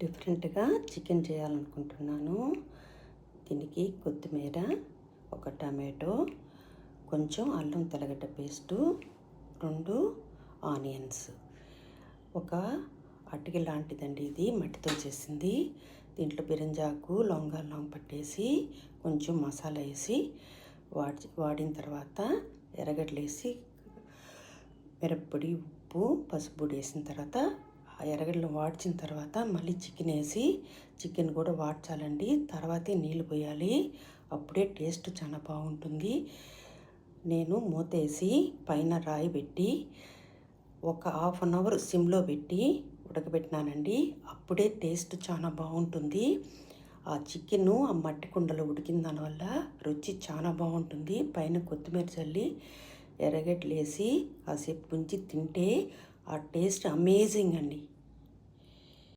డిఫరెంట్గా చికెన్ చేయాలనుకుంటున్నాను. దీనికి కొత్తిమీర, ఒక టమాటో, కొంచెం అల్లం తెల్లగడ్డ పేస్టు, 2 ఆనియన్స్, ఒక అటికి లాంటిదండి ఇది, మట్టితో చేసింది. దీంట్లో బిరింజాకు, లవంగాలు పట్టేసి కొంచెం మసాలా వేసి వాడిన తర్వాత ఎర్రగడ్డలు వేసి మిరప్పొడి, ఉప్పు, పసుపు పొడి వేసిన తర్వాత ఆ ఎర్రగడ్డలు వాడ్చిన తర్వాత మళ్ళీ చికెన్ వేసి చికెన్ కూడా వాడ్చాలండి. తర్వాతే నీళ్ళు పోయాలి, అప్పుడే టేస్ట్ చాలా బాగుంటుంది. నేను మూత వేసి పైన రాయి పెట్టి ఒక హాఫ్ అన్ అవర్ సిమ్లో పెట్టి ఉడకబెట్టినానండి. అప్పుడే టేస్ట్ చాలా బాగుంటుంది. ఆ చికెను ఆ మట్టి కుండలో ఉడికిన దానివల్ల రుచి చాలా బాగుంటుంది. పైన కొత్తిమీర చల్లి ఎర్రగడ్డలు వేసి కాసేపు ఉంచి తింటే ఆ టేస్ట్ అమేజింగ్ అండి.